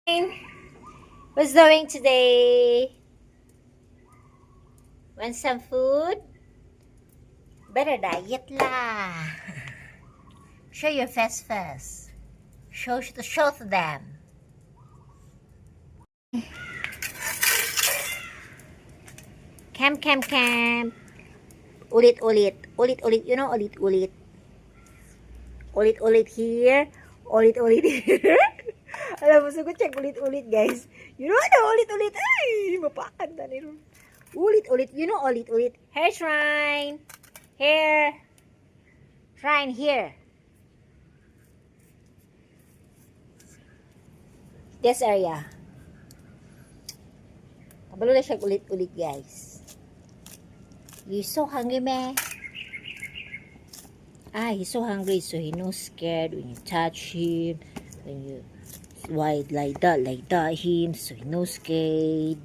What's doing today? Want some food? Better diet lah. Show your face first. Show to them. Camp. Ulit. You know ulit. Ulit here. Ulit here. Alam mo, sagot check ulit, guys. You know ano, ulit. Ay, mapakan na nito. Ulit. You know ulit. Hair shrine. Hair. Shrine here. This area. Kabalo na siya ulit, guys. You so hungry, man? He's so hungry, so he no scared when you touch him, when you like that him, so he no scared.